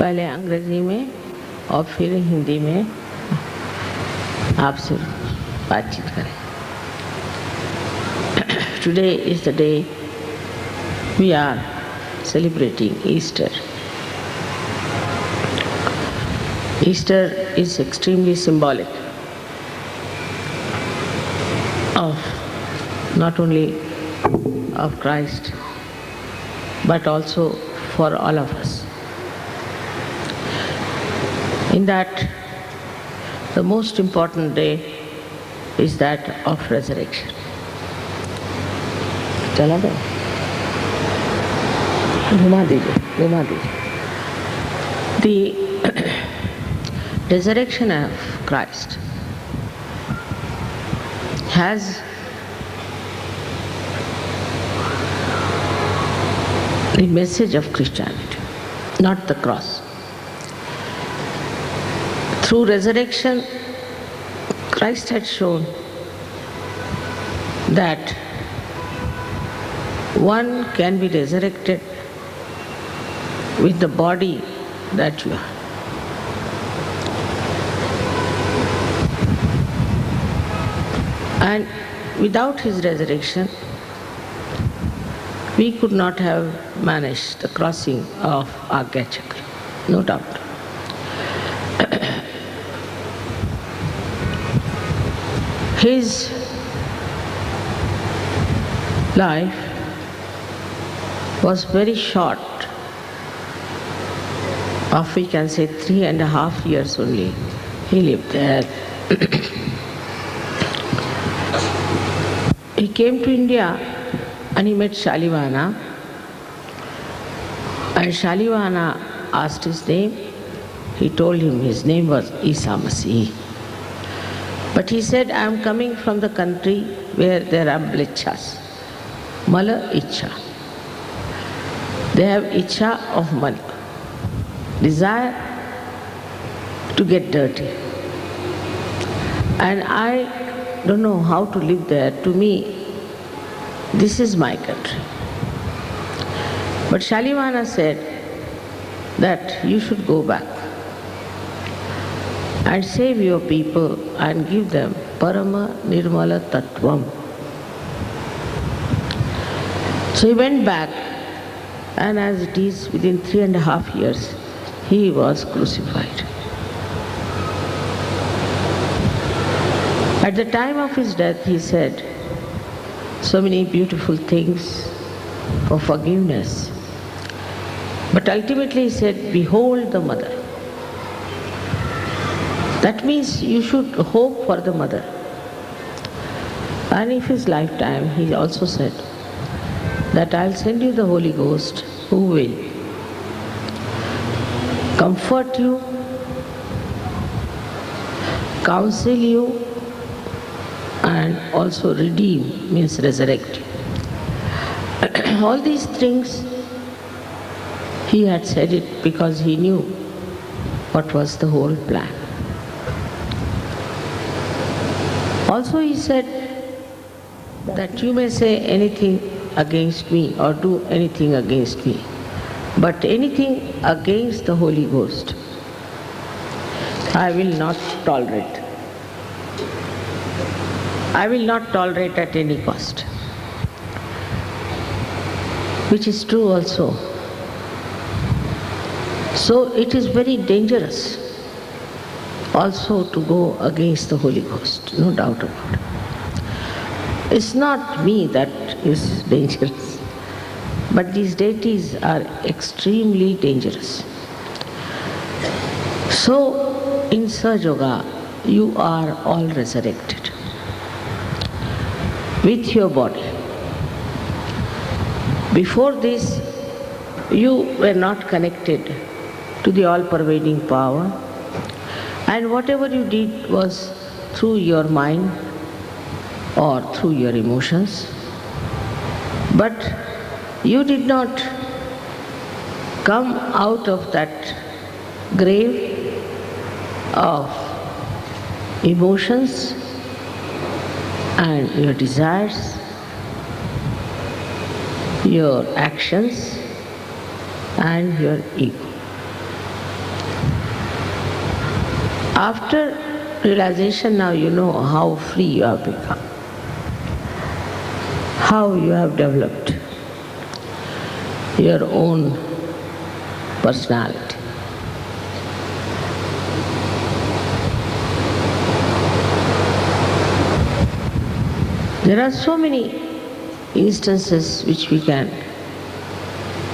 पहले अंग्रेजी में और फिर हिंदी में आपसे बातचीत करें। Today is the day we are celebrating Easter. Easter is extremely symbolic of not only of Christ but also for all of us. In that, the most important day is that of resurrection. चला दो, घुमा दीजिए। The resurrection of Christ has the message of Christianity, not the cross. Through resurrection, Christ had shown that one can be resurrected with the body that you are. And without his resurrection, we could not have managed the crossing of Agyachakra, no doubt. His life was very short, of we can say 3.5 years only. He lived there. He came to India and he met Shalivana, and Shalivana asked his name. He told him his name was Isa Masih. But he said, I am coming from the country where there are mlechas, mala icha. They have icha of mala, desire to get dirty. And I don't know how to live there. To me, this is my country. But Shalivana said that you should go back and save your people and give them Parama Nirmala Tattvam. So he went back, and as it is, within 3.5 years, he was crucified. At the time of his death, he said so many beautiful things for forgiveness. But ultimately he said, behold the mother. That means you should hope for the mother. And in his lifetime, he also said that I'll send you the Holy Ghost who will comfort you, counsel you, and also redeem, means resurrect you. All these things he had said it because he knew what was the whole plan. Also he said that you may say anything against me or do anything against me, but anything against the Holy Ghost, I will not tolerate. I will not tolerate at any cost. Which is true also. So it is very dangerous also to go against the Holy Ghost, no doubt about it. It's not me that is dangerous, but these deities are extremely dangerous. So in Sahaja Yoga, you are all resurrected with your body. Before this, you were not connected to the all-pervading power, and whatever you did was through your mind or through your emotions, but you did not come out of that grave of emotions and your desires, your actions and your ego. After realization, now you know how free you have become, how you have developed your own personality. There are so many instances which we can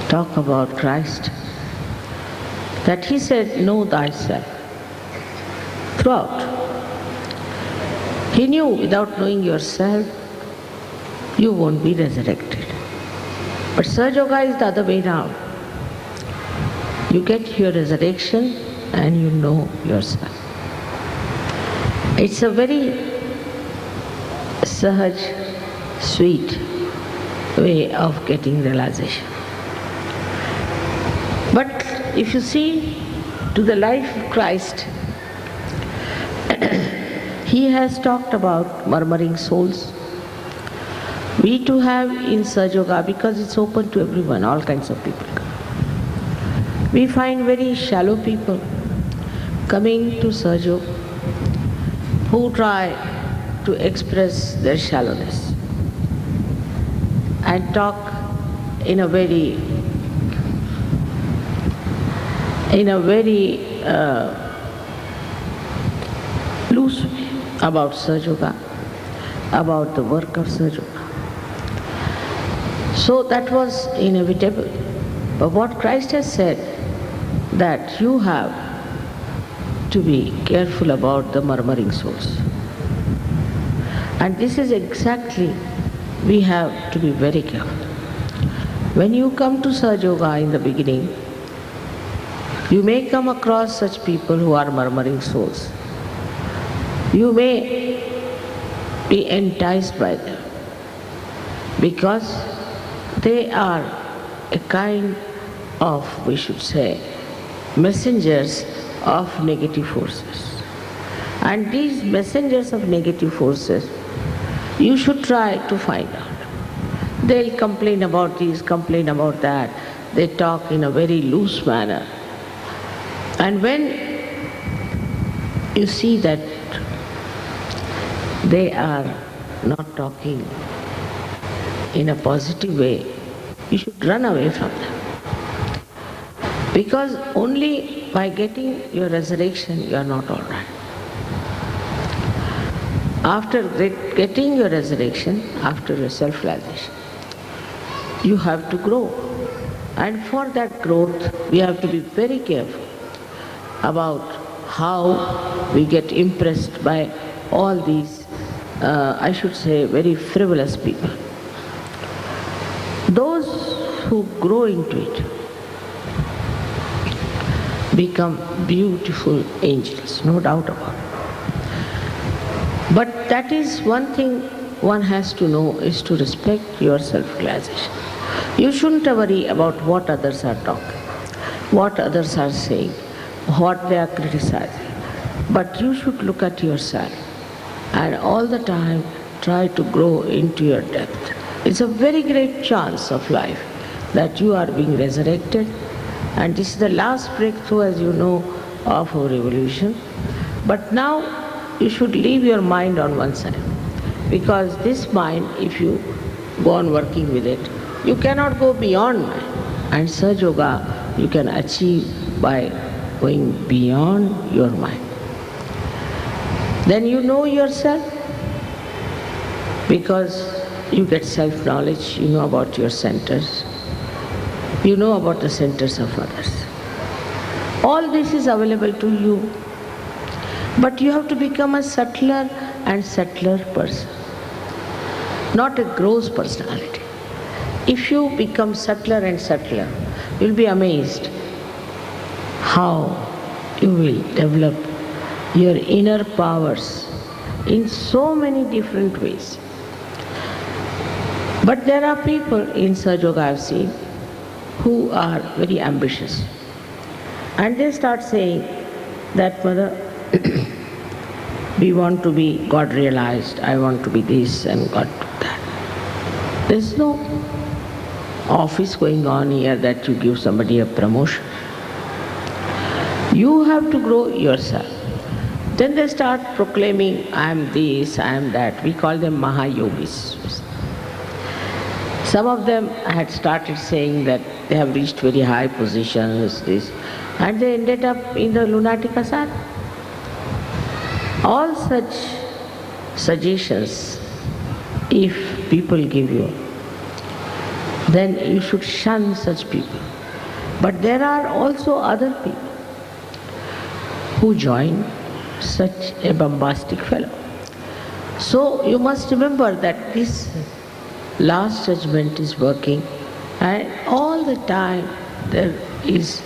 talk about Christ, that he said, know thyself. Throughout. He knew without knowing yourself, you won't be resurrected. But Sahaja Yoga is the other way round. You get your resurrection and you know yourself. It's a very Sahaj, sweet way of getting realization. But if you see to the life of Christ, he has talked about murmuring souls. We too have in Sahaja Yoga, because it's open to everyone, all kinds of people come. We find very shallow people coming to Sahaja Yoga who try to express their shallowness and talk in a very loose way about Sahaja Yoga, about the work of Sahaja Yoga. So that was inevitable. But what Christ has said, that you have to be careful about the murmuring souls. And this is exactly, we have to be very careful. When you come to Sahaja Yoga in the beginning, you may come across such people who are murmuring souls. You may be enticed by them because they are a kind of, we should say, messengers of negative forces. And these messengers of negative forces, you should try to find out. They'll complain about this, complain about that. They talk in a very loose manner. And when you see that they are not talking in a positive way, you should run away from them. Because only by getting your resurrection, you are not all right. After getting your resurrection, after your self-realization, you have to grow. And for that growth, we have to be very careful about how we get impressed by all these, I should say, very frivolous people. Those who grow into it become beautiful angels, no doubt about it. But that is one thing one has to know, is to respect your self-realization. You shouldn't worry about what others are talking, what others are saying, what they are criticizing. But you should look at yourself and all the time try to grow into your depth. It's a very great chance of life that you are being resurrected, and this is the last breakthrough, as you know, of our evolution. But now you should leave your mind on one side, because this mind, if you go on working with it, you cannot go beyond mind. And Sahaja Yoga you can achieve by going beyond your mind. Then you know yourself, because you get self-knowledge, you know about your centers, you know about the centers of others. All this is available to you, but you have to become a subtler and subtler person, not a gross personality. If you become subtler and subtler, you'll be amazed how you will develop your inner powers in so many different ways. But there are people in Sahaja Yoga I've seen who are very ambitious. And they start saying that, Mother, we want to be God realized, I want to be this and God that. There's no office going on here that you give somebody a promotion. You have to grow yourself. Then they start proclaiming, I am this, I am that. We call them Mahayogis. Some of them had started saying that they have reached very high positions, this, and they ended up in the lunatic asylum. All such suggestions, if people give you, then you should shun such people. But there are also other people who join such a bombastic fellow. So you must remember that this last judgment is working, and all the time there is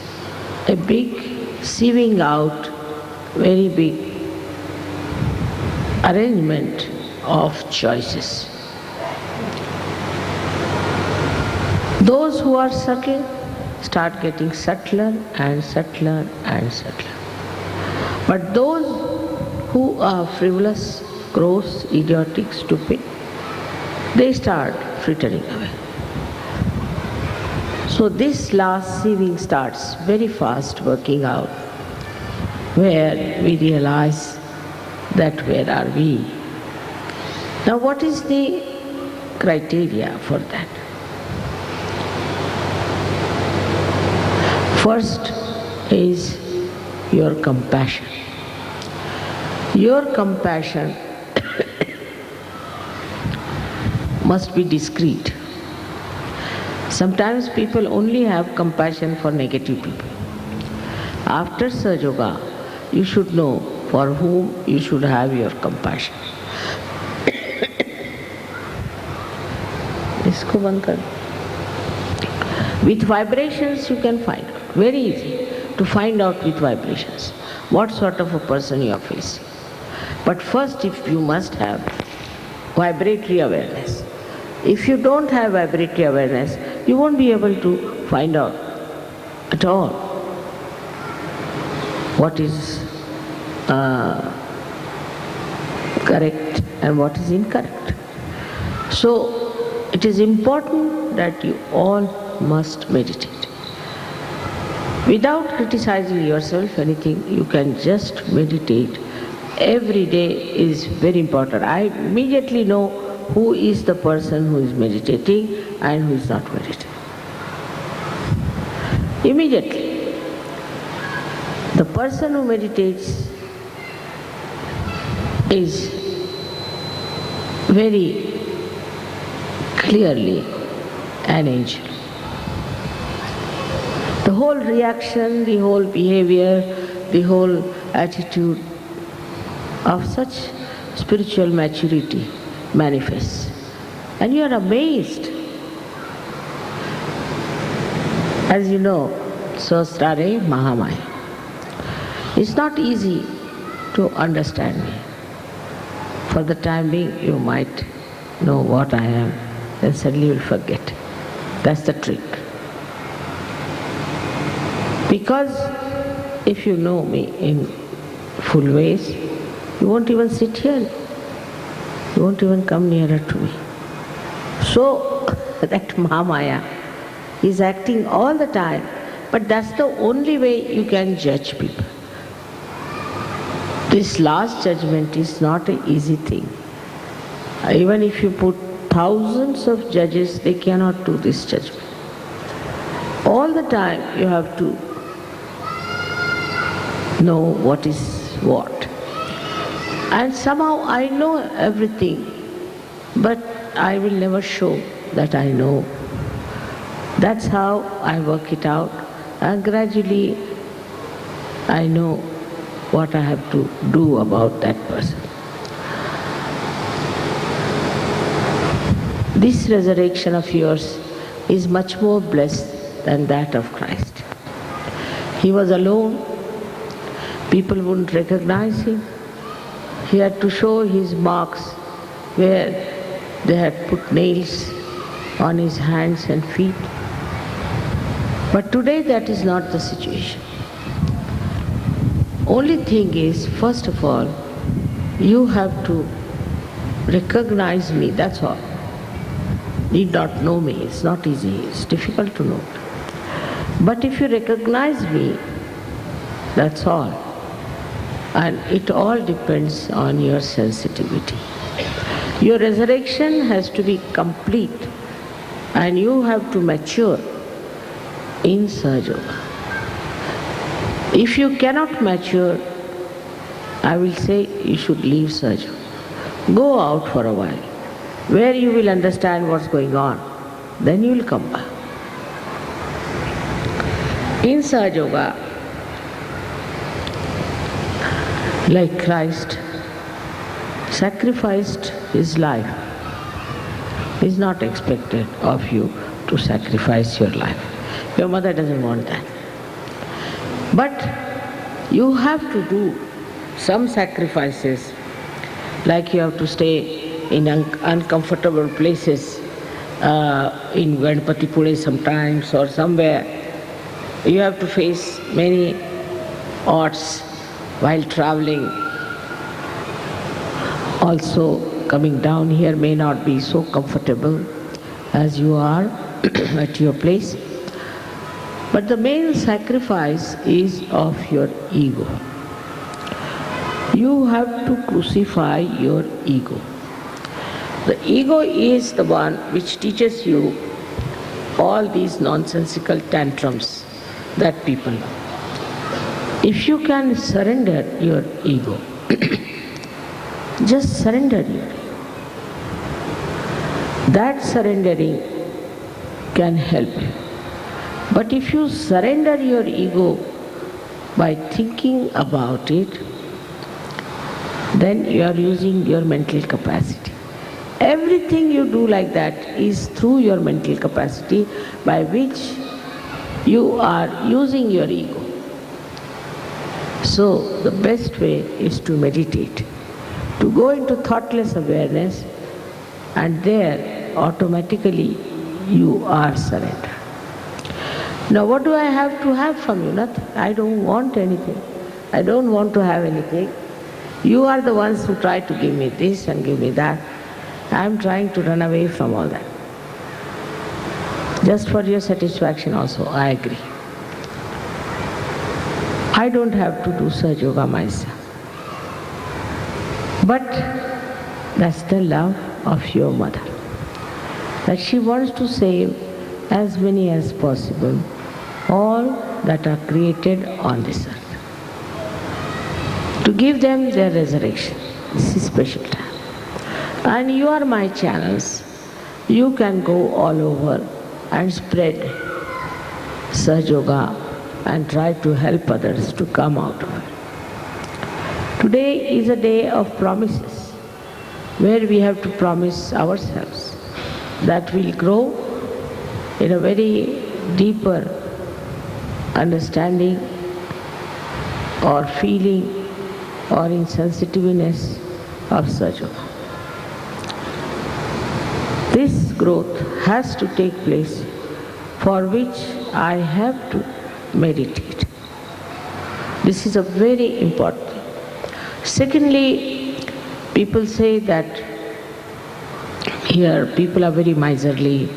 a big sieving out, very big arrangement of choices. Those who are subtle start getting subtler and subtler and subtler. But those who are frivolous, gross, idiotic, stupid, they start frittering away. So this last sieving starts very fast working out, where we realize that where are we? Now what is the criteria for that? First is your compassion. Your compassion must be discreet. Sometimes people only have compassion for negative people. After Sahaja Yoga, you should know for whom you should have your compassion. Isko band kar. With vibrations you can find out. Very easy to find out with vibrations what sort of a person you are facing. But first, if you must have vibratory awareness. If you don't have vibratory awareness, you won't be able to find out at all what is correct and what is incorrect. So it is important that you all must meditate. Without criticizing yourself anything, you can just meditate. Every day is very important. I immediately know who is the person who is meditating and who is not meditating. Immediately. The person who meditates is very clearly an angel. The whole reaction, the whole behavior, the whole attitude of such spiritual maturity manifests. And you are amazed. As you know, Sahasrara Mahamaya. It's not easy to understand me. For the time being, you might know what I am, then suddenly you will forget. That's the trick. Because if you know me in full ways, you won't even sit here. You won't even come nearer to me. So that Mahamaya is acting all the time, but that's the only way you can judge people. This last judgment is not an easy thing. Even if you put thousands of judges, they cannot do this judgment. All the time you have to know what is what. And somehow I know everything, but I will never show that I know. That's how I work it out, and gradually I know what I have to do about that person. This resurrection of yours is much more blessed than that of Christ. He was alone. People wouldn't recognize him. He had to show his marks where they had put nails on his hands and feet. But today that is not the situation. Only thing is, first of all, you have to recognize me, that's all. Need not know me, it's not easy, it's difficult to know. But if you recognize me, that's all. And it all depends on your sensitivity. Your resurrection has to be complete and you have to mature in Sahaja Yoga. If you cannot mature, I will say you should leave Sahaja Yoga. Go out for a while, where you will understand what's going on. Then you will come back. In Sahaja Yoga, like Christ sacrificed his life, it is not expected of you to sacrifice your life. Your mother doesn't want that. But you have to do some sacrifices, like you have to stay in uncomfortable places, in Ganpatipule sometimes or somewhere. You have to face many odds while traveling. Also, coming down here may not be so comfortable as you are at your place. But the main sacrifice is of your ego. You have to crucify your ego. The ego is the one which teaches you all these nonsensical tantrums that people love. If you can surrender your ego, just surrender your ego. That surrendering can help you. But if you surrender your ego by thinking about it, then you are using your mental capacity. Everything you do like that is through your mental capacity, by which you are using your ego. So the best way is to meditate, to go into thoughtless awareness, and there automatically you are surrendered. Now what do I have to have from you? Nothing. I don't want anything. I don't want to have anything. You are the ones who try to give me this and give me that. I am trying to run away from all that. Just for your satisfaction also, I agree. I don't have to do Sahaja Yoga myself. But that's the love of your mother, that she wants to save as many as possible, all that are created on this earth, to give them their resurrection. This is special time. And you are my channels. You can go all over and spread Sahaja Yoga and try to help others to come out of it. Today is a day of promises, where we have to promise ourselves that we'll grow in a very deeper understanding or feeling or in sensitiveness of Sahaja Yoga. This growth has to take place, for which I have to meditate. This is a very important thing. Secondly, people say that here people are very miserly.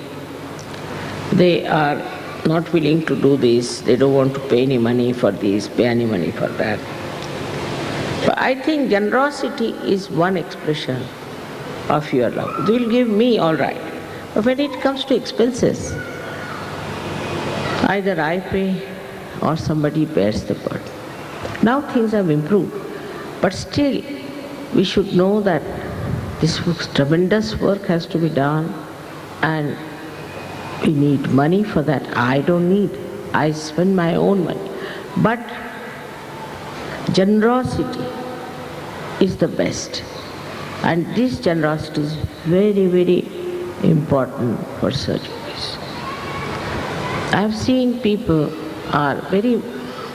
They are not willing to do this. They don't want to pay any money for this, pay any money for that. But I think generosity is one expression of your love. They will give me, all right. But when it comes to expenses, either I pay or somebody bears the burden. Now things have improved, but still we should know that this tremendous work has to be done, and we need money for that. I don't need. I spend my own money. But generosity is the best. And this generosity is very, very important for surgeries. I have seen people are very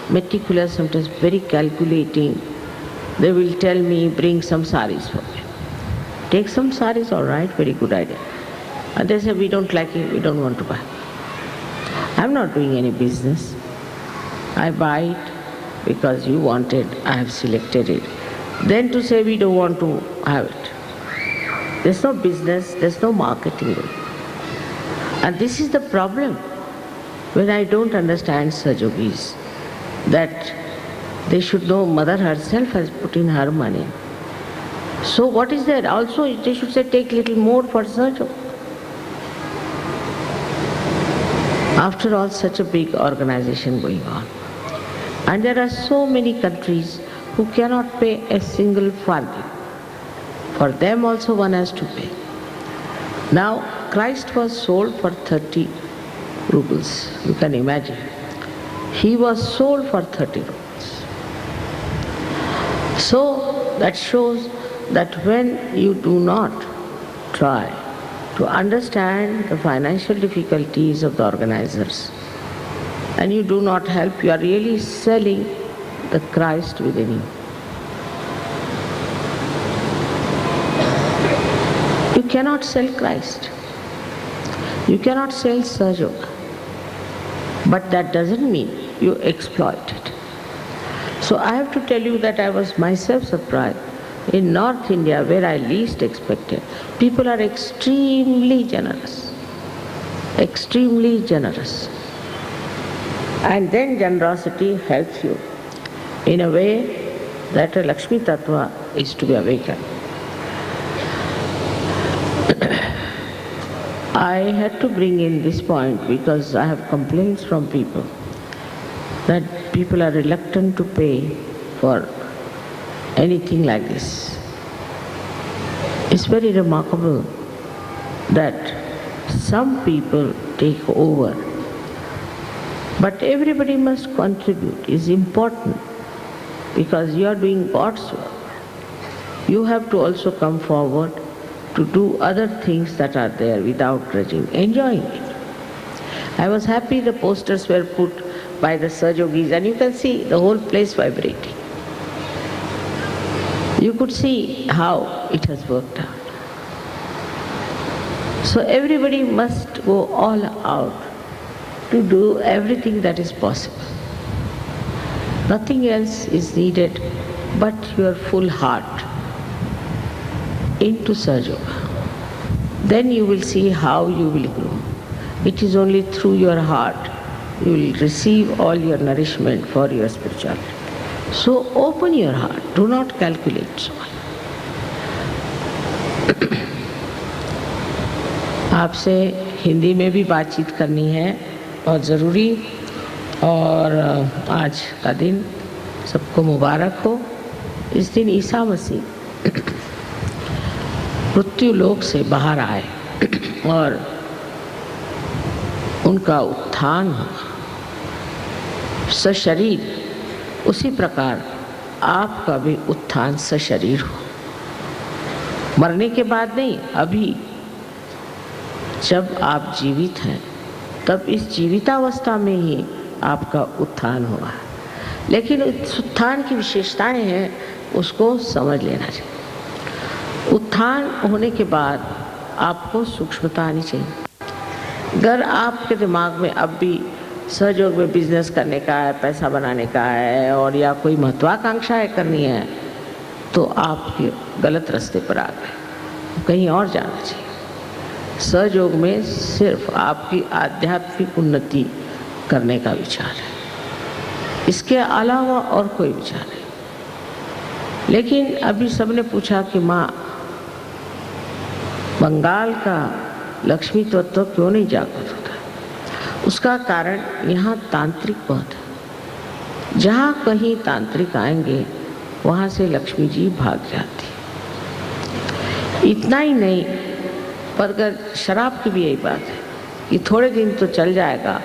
meticulous, sometimes very calculating. They will tell me, bring some saris for me. Take some saris, all right, very good idea. And they say, we don't like it, we don't want to buy. I'm not doing any business. I buy it because you want it, I have selected it. Then to say we don't want to have it. There's no business, there's no marketing. And this is the problem when I don't understand Sahaja Yogis, that They should know mother herself has put in her money. So what is that? Also they should say take little more for Sahajog. After all, such a big organization going on. And there are so many countries who cannot pay a single farthing. For them also one has to pay. Now, Christ was sold for 30 rubles. You can imagine. He was sold for 30 rubles. So, that shows that when you do not try to understand the financial difficulties of the organizers and you do not help, you are really selling the Christ within you. You cannot sell Christ. You cannot sell Sahajog. But that doesn't mean you exploit it. So I have to tell you that I was myself surprised. In North India, where I least expected, people are extremely generous. Extremely generous. And then generosity helps you in a way that a Lakshmi Tattva is to be awakened. I had to bring in this point because I have complaints from people that people are reluctant to pay for anything like this. It's very remarkable that some people take over, but everybody must contribute. It's important because you are doing God's work. You have to also come forward to do other things that are there without grudging, enjoying it. I was happy the posters were put by the Sahajogis and you can see the whole place vibrating. You could see how it has worked out. So everybody must go all out to do everything that is possible. Nothing else is needed but your full heart into Sahajog. Then you will see how you will grow. It is only through your heart you will receive all your nourishment for your spirituality. So open your heart, do not calculate so much. आपसे हिंदी में भी बातचीत करनी है, बहुत ज़रूरी, और आज का दिन सबको मुबारक हो। इस दिन ईसा मसीह मृत्यु लोक से बाहर आए और उनका उत्थान हुआ सशरीर। उसी प्रकार आपका भी उत्थान सशरीर हो, मरने के बाद नहीं, अभी जब आप जीवित हैं तब इस जीवितावस्था में ही आपका उत्थान हुआ है। लेकिन उस उत्थान की विशेषताएं हैं, उसको समझ लेना चाहिए। उत्थान होने के बाद आपको सूक्ष्मता आनी चाहिए। अगर आपके दिमाग में अब भी सहयोग में बिजनेस करने का है, पैसा बनाने का है और या कोई महत्वाकांक्षाएं करनी है, तो आप गलत रास्ते पर आ गए, कहीं और जाना चाहिए। सहयोग में सिर्फ आपकी आध्यात्मिक उन्नति करने का विचार है, इसके अलावा और कोई विचार नहीं। लेकिन अभी सबने पूछा कि माँ, बंगाल का लक्ष्मी तत्व क्यों नहीं जागृत होता? उसका कारण यहाँ तांत्रिक बहुत है। जहाँ कहीं तांत्रिक आएंगे वहाँ से लक्ष्मी जी भाग जाती। इतना ही नहीं, पर अगर शराब की भी यही बात है कि थोड़े दिन तो चल जाएगा,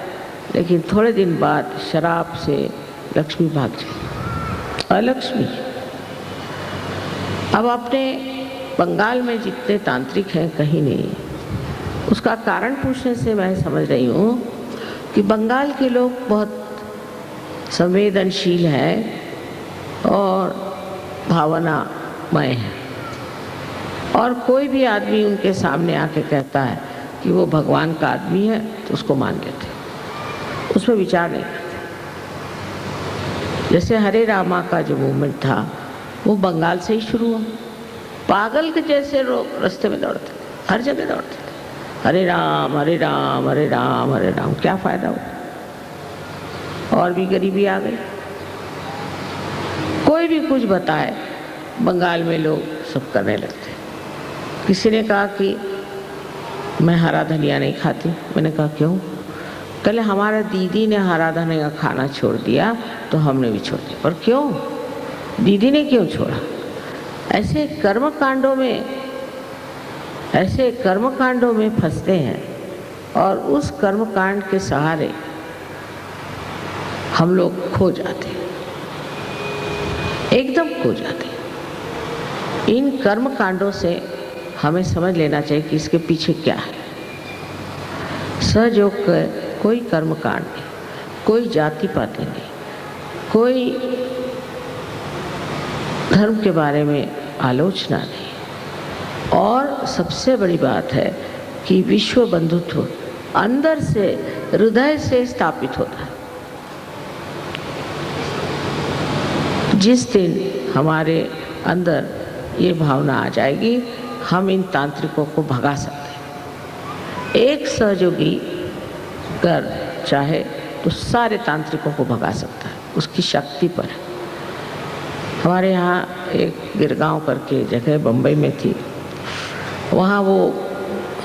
लेकिन थोड़े दिन बाद शराब से लक्ष्मी भाग जाएगी, अलक्ष्मी। अब अपने बंगाल में जितने तांत्रिक हैं कहीं नहीं। उसका कारण पूछने से मैं समझ रही हूँ कि बंगाल के लोग बहुत संवेदनशील हैं और भावनामय हैं, और कोई भी आदमी उनके सामने आके कहता है कि वो भगवान का आदमी है तो उसको मान लेते, उसमें विचार नहीं करते। जैसे हरे रामा का जो मूवमेंट था वो बंगाल से ही शुरू हुआ। पागल के जैसे लोग रास्ते में दौड़ते, हर जगह दौड़ते थे, हरे राम हरे राम हरे राम हरे राम। क्या फायदा हुआ? और भी गरीबी आ गई। कोई भी कुछ बताए, बंगाल में लोग सब करने लगते। किसी ने कहा कि मैं हरा धनिया नहीं खाती। मैंने कहा क्यों? कल हमारा दीदी ने हरा धनिया खाना छोड़ दिया तो हमने भी छोड़ दिया। पर क्यों? दीदी ने क्यों छोड़ा? ऐसे कर्मकांडों में फंसते हैं और उस कर्मकांड के सहारे हम लोग खो जाते हैं, एकदम खो जाते हैं। इन कर्मकांडों से हमें समझ लेना चाहिए कि इसके पीछे क्या है। सहयोग कोई कर्मकांड नहीं, कोई जाति पाति नहीं, कोई धर्म के बारे में आलोचना नहीं, और सबसे बड़ी बात है कि विश्व बंधुत्व अंदर से, हृदय से स्थापित होता है। जिस दिन हमारे अंदर ये भावना आ जाएगी, हम इन तांत्रिकों को भगा सकते हैं। एक सहयोगी कर चाहे तो सारे तांत्रिकों को भगा सकता है, उसकी शक्ति पर है। हमारे यहाँ एक गिरगांव करके जगह बम्बई में थी, वहाँ वो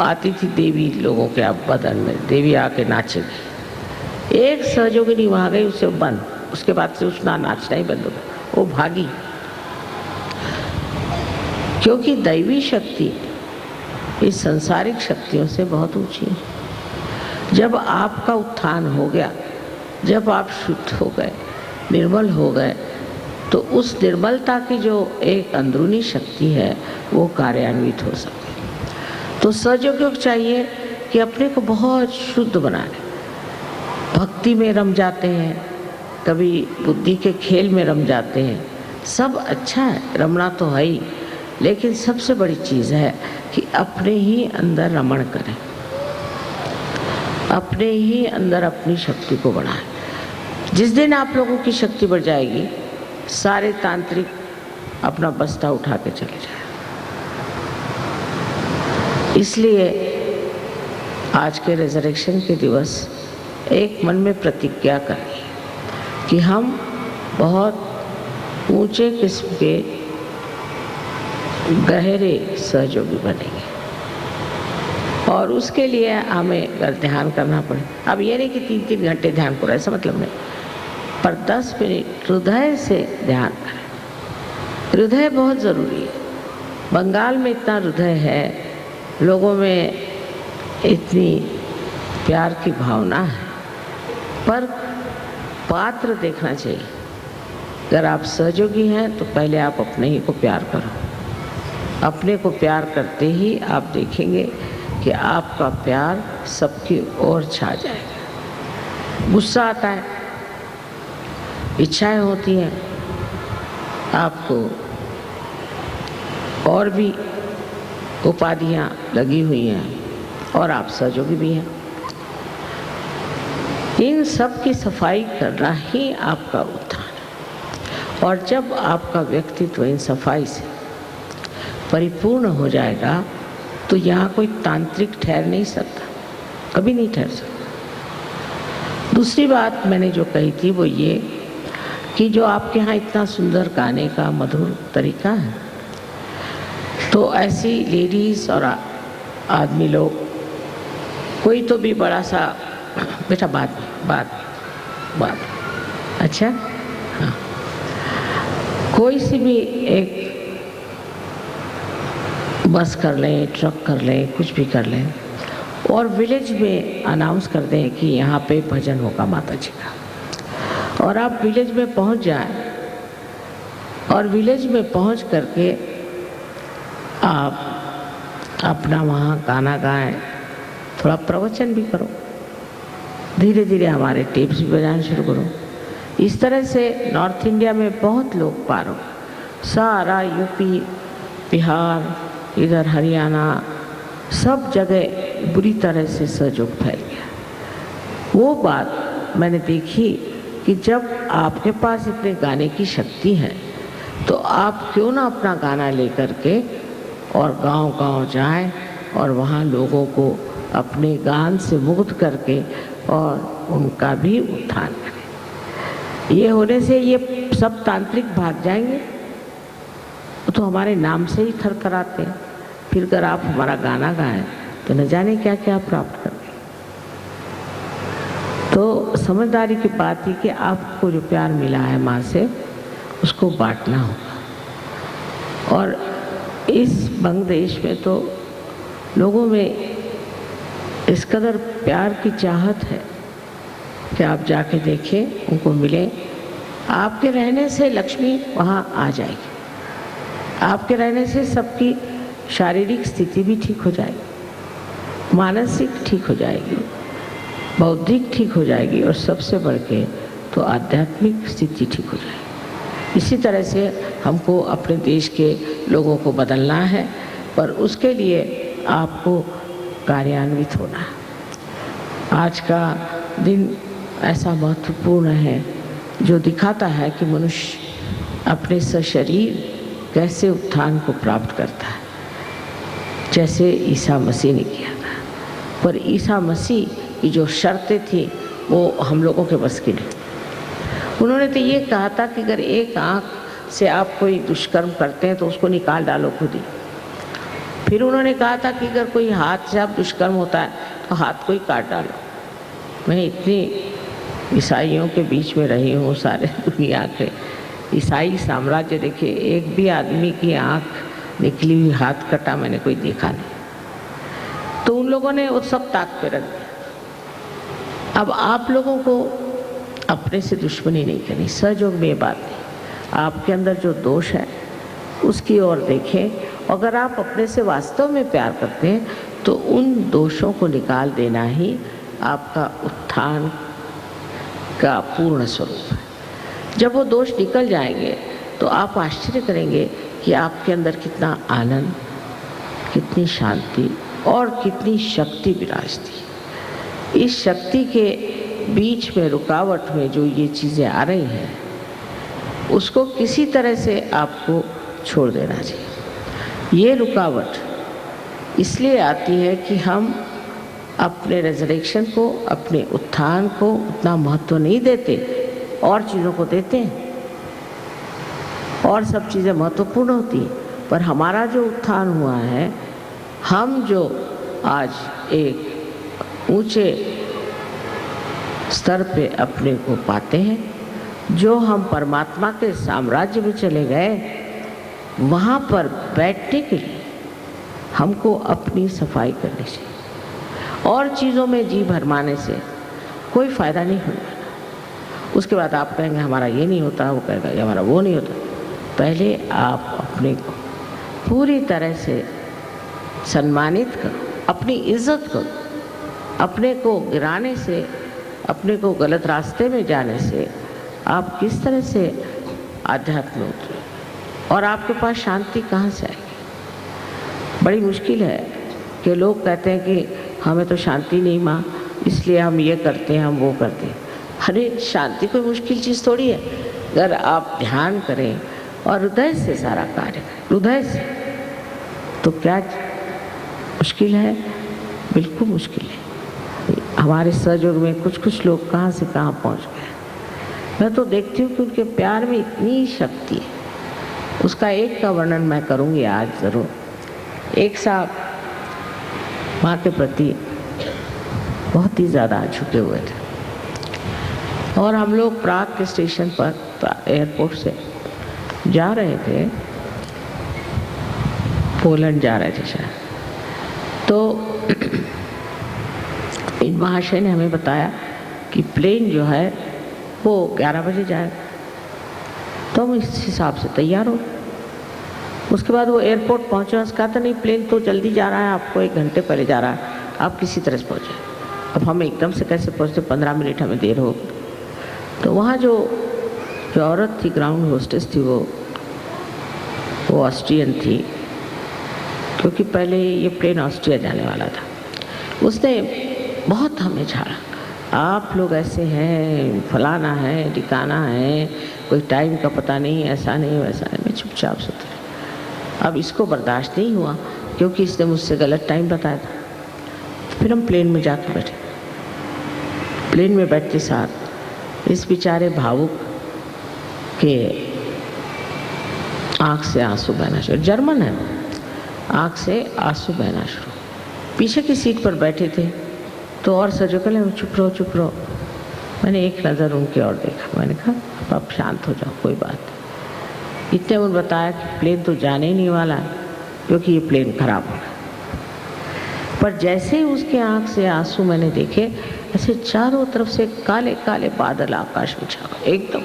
आती थी देवी लोगों के बदन में, देवी आके नाचेगी। एक सहयोगिनी वहाँ गई, उसे बंद, उसके बाद से उसका नाचना ही बंद हो गया, वो भागी। क्योंकि दैवी शक्ति इस सांसारिक शक्तियों से बहुत ऊंची है। जब आपका उत्थान हो गया, जब आप शुद्ध हो गए, निर्मल हो गए, तो उस निर्मलता की जो एक अंदरूनी शक्ति है वो कार्यान्वित हो सकती है। तो सहयोगियों को चाहिए कि अपने को बहुत शुद्ध बना लें। भक्ति में रम जाते हैं, कभी बुद्धि के खेल में रम जाते हैं, सब अच्छा है, रमना तो है ही, लेकिन सबसे बड़ी चीज़ है कि अपने ही अंदर रमण करें, अपने ही अंदर अपनी शक्ति को बढ़ाएं। जिस दिन आप लोगों की शक्ति बढ़ जाएगी, सारे तांत्रिक अपना बस्ता उठा के चले जाए। इसलिए आज के रिजरेक्शन के दिवस एक मन में प्रतिज्ञा करिए कि हम बहुत ऊंचे किस्म के गहरे सहयोगी बनेंगे, और उसके लिए हमें अगर ध्यान करना पड़े, अब ये नहीं कि 3-3 घंटे ध्यान करो, ऐसा मतलब नहीं, पर 10 मिनट हृदय से ध्यान करें। हृदय बहुत ज़रूरी है। बंगाल में इतना हृदय है, लोगों में इतनी प्यार की भावना है, पर पात्र देखना चाहिए। अगर आप सहयोगी हैं तो पहले आप अपने ही को प्यार करो। अपने को प्यार करते ही आप देखेंगे कि आपका प्यार सबकी ओर छा जाएगा। गुस्सा आता है, इच्छाएं होती हैं, आपको और भी उपाधियां लगी हुई हैं, और आप सहयोगी भी हैं। इन सब की सफाई करना ही आपका उत्थान है। और जब आपका व्यक्तित्व इन सफाई से परिपूर्ण हो जाएगा तो यहाँ कोई तांत्रिक ठहर नहीं सकता, कभी नहीं ठहर सकता। दूसरी बात मैंने जो कही थी वो ये कि जो आपके यहाँ इतना सुंदर गाने का मधुर तरीका है, तो ऐसी लेडीज़ और आदमी लोग, कोई तो भी बड़ा सा, बेटा बात अच्छा, हाँ, कोई सी भी एक बस कर लें, ट्रक कर लें, कुछ भी कर लें, और विलेज में अनाउंस कर दें कि यहाँ पे भजन होगा माता जी का, और आप विलेज में पहुँच जाएं, और विलेज में पहुँच करके आप अपना वहाँ गाना गाएं, थोड़ा प्रवचन भी करो, धीरे धीरे हमारे टेप्स भी बजाना शुरू करो। इस तरह से नॉर्थ इंडिया में बहुत लोग पार हो, सारा यूपी, बिहार, इधर हरियाणा, सब जगह बुरी तरह से सहयोग फैल गया। वो बात मैंने देखी कि जब आपके पास इतने गाने की शक्ति है तो आप क्यों ना अपना गाना लेकर के और गांव-गांव जाएं और वहाँ लोगों को अपने गान से मुग्ध करके और उनका भी उत्थान करें। ये होने से ये सब तांत्रिक भाग जाएंगे, तो हमारे नाम से ही थरथराते हैं। फिर अगर आप हमारा गाना गाएं तो न जाने क्या क्या प्राप्त करें। तो समझदारी की बात है कि आपको जो प्यार मिला है माँ से, उसको बांटना होगा। और इस बंग देश में तो लोगों में इस कदर प्यार की चाहत है कि आप जाके देखें, उनको मिलें। आपके रहने से लक्ष्मी वहाँ आ जाएगी, आपके रहने से सबकी शारीरिक स्थिति भी ठीक हो जाएगी, मानसिक ठीक हो जाएगी, बौद्धिक ठीक हो जाएगी, और सबसे बढ़ के तो आध्यात्मिक स्थिति ठीक हो जाएगी। इसी तरह से हमको अपने देश के लोगों को बदलना है, पर उसके लिए आपको कार्यान्वित होना है। आज का दिन ऐसा महत्वपूर्ण है जो दिखाता है कि मनुष्य अपने सशरीर कैसे उत्थान को प्राप्त करता है, जैसे ईसा मसीह ने किया था। पर ईसा मसीह की जो शर्तें थी वो हम लोगों के बस की नहीं। उन्होंने तो ये कहा था कि अगर एक आँख से आप कोई दुष्कर्म करते हैं तो उसको निकाल डालो खुद ही। फिर उन्होंने कहा था कि अगर कोई हाथ से आप दुष्कर्म होता है तो हाथ को ही काट डालो। मैं इतनी ईसाइयों के बीच में रही हूँ, सारे दुनिया के ईसाई साम्राज्य देखे, एक भी आदमी की आँख निकली हुई हाथ कटा मैंने कोई देखा नहीं। तो उन लोगों ने वो सब ताक पे रख दिया। अब आप लोगों को अपने से दुश्मनी नहीं करनी, सहयोग में ये बात नहीं। आपके अंदर जो दोष है उसकी ओर देखें। अगर आप अपने से वास्तव में प्यार करते हैं तो उन दोषों को निकाल देना ही आपका उत्थान का पूर्ण स्वरूप है। जब वो दोष निकल जाएंगे तो आप आश्चर्य करेंगे कि आपके अंदर कितना आनंद, कितनी शांति और कितनी शक्ति विराजती। इस शक्ति के बीच में रुकावट में जो ये चीज़ें आ रही हैं उसको किसी तरह से आपको छोड़ देना चाहिए। ये रुकावट इसलिए आती है कि हम अपने रेजरेक्शन को, अपने उत्थान को उतना महत्व नहीं देते, और चीज़ों को देते हैं, और सब चीज़ें महत्वपूर्ण होती हैं। पर हमारा जो उत्थान हुआ है, हम जो आज एक ऊंचे स्तर पे अपने को पाते हैं, जो हम परमात्मा के साम्राज्य में चले गए, वहाँ पर बैठने के लिए हमको अपनी सफाई करनी चाहिए। और चीज़ों में जी भरमाने से कोई फ़ायदा नहीं होगा। उसके बाद आप कहेंगे हमारा ये नहीं होता, वो कहेगा ये हमारा वो नहीं होता। पहले आप अपने को पूरी तरह से सम्मानित करो, अपनी इज्जत करो। अपने को गिराने से, अपने को गलत रास्ते में जाने से आप किस तरह से आध्यात्म में उतरे, और आपके पास शांति कहाँ से आएगी। बड़ी मुश्किल है कि लोग कहते हैं कि हमें तो शांति नहीं माँ, इसलिए हम ये करते हैं, हम वो करते हैं। अरे शांति कोई मुश्किल चीज़ थोड़ी है। अगर आप ध्यान करें और हृदय से सारा कार्य करें, हृदय से, तो क्या मुश्किल है? बिल्कुल मुश्किल है। हमारे सहयोग में कुछ कुछ लोग कहाँ से कहाँ पहुँच गए। मैं तो देखती हूँ कि उनके प्यार में इतनी शक्ति है। उसका एक का वर्णन मैं करूँगी आज ज़रूर। एक साहब माँ के प्रति बहुत ही ज़्यादा झुके हुए थे, और हम लोग प्राग के स्टेशन पर एयरपोर्ट से जा रहे थे, पोलैंड जा रहे थे शायद। तो इन महाशय ने हमें बताया कि प्लेन जो है वो 11 बजे जाएगा। तो हम इस हिसाब से तैयार हो। उसके बाद वो एयरपोर्ट पहुँचे, उसका कहा था नहीं प्लेन तो जल्दी जा रहा है, आपको 1 घंटे पहले जा रहा है, आप किसी तरह से पहुँचे। अब हम एकदम से कैसे पहुँचते, 15 मिनट हमें देर हो। तो वहाँ जो औरत थी, ग्राउंड होस्टेस थी, वो ऑस्ट्रियन थी, क्योंकि पहले ये प्लेन ऑस्ट्रिया जाने वाला था। उसने बहुत हमें झाड़ा, आप लोग ऐसे हैं, फलाना है, ठिकाना है, कोई टाइम का पता नहीं, ऐसा नहीं वैसा नहीं। मैं चुपचाप से उतरी। अब इसको बर्दाश्त नहीं हुआ क्योंकि इसने मुझसे गलत टाइम बताया था। फिर हम प्लेन में जाकर बैठे। प्लेन में बैठते साथ इस बेचारे भावुक कि आँख से आंसू बहना शुरू, जर्मन है, आँख से आंसू बहना शुरू। पीछे की सीट पर बैठे थे तो और सर्जिकल है, चुप रहो चुप रहो। मैंने एक नज़र उनकी ओर देखा, मैंने कहा अब शांत हो जाओ, कोई बात नहीं। इतने उन्होंने बताया कि प्लेन तो जाने ही नहीं वाला है क्योंकि ये प्लेन खराब हो गया। पर जैसे ही उसके आँख से आंसू मैंने देखे, ऐसे चारों तरफ से काले काले बादल आकाश में छा गए एकदम।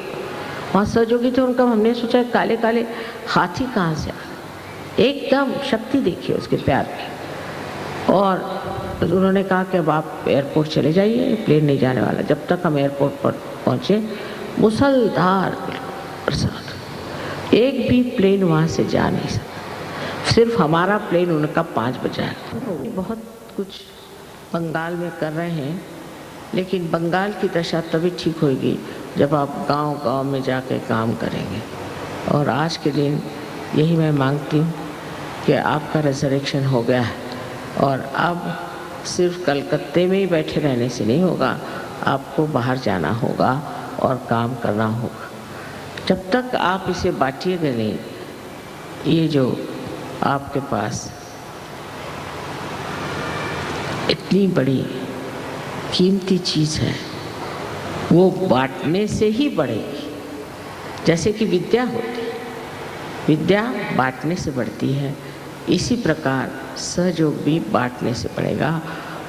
वहाँ सहयोगी थे, उनका हमने सोचा काले काले हाथी कहाँ से आ गए, एकदम शक्ति देखी उसके प्यार की। और उन्होंने कहा कि अब आप एयरपोर्ट चले जाइए, प्लेन नहीं जाने वाला। जब तक हम एयरपोर्ट पर पहुँचे मूसलधार बरसात, एक भी प्लेन वहाँ से जा नहीं सकता, सिर्फ हमारा प्लेन उनका 5 बजा है। बहुत कुछ बंगाल में कर रहे हैं, लेकिन बंगाल की दशा तभी ठीक होगी जब आप गांव-गांव में जाकर काम करेंगे। और आज के दिन यही मैं मांगती हूँ कि आपका रिजर्वेशन हो गया है और अब सिर्फ कलकत्ते में ही बैठे रहने से नहीं होगा, आपको बाहर जाना होगा और काम करना होगा। जब तक आप इसे बांटिएगा नहीं, ये जो आपके पास इतनी बड़ी कीमती चीज़ है वो बांटने से ही बढ़ेगी। जैसे कि विद्या होती है, विद्या बांटने से बढ़ती है, इसी प्रकार सहयोग भी बांटने से बढ़ेगा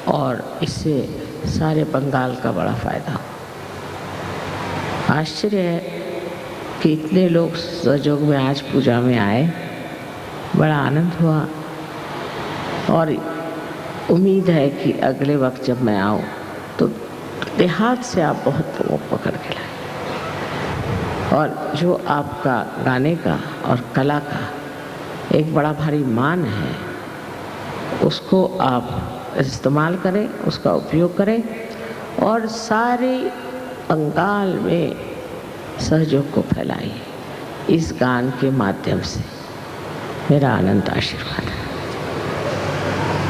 और इससे सारे बंगाल का बड़ा फायदा हो। आश्चर्य है कि इतने लोग सहयोग में आज पूजा में आए, बड़ा आनंद हुआ और उम्मीद है कि अगले वक्त जब मैं आऊँ तो देहात से आप बहुत लोगों को पकड़ के लाए। और जो आपका गाने का और कला का एक बड़ा भारी मान है, उसको आप इस्तेमाल करें, उसका उपयोग करें और सारे बंगाल में सहयोग को फैलाइए इस गान के माध्यम से। मेरा अनंत आशीर्वाद है।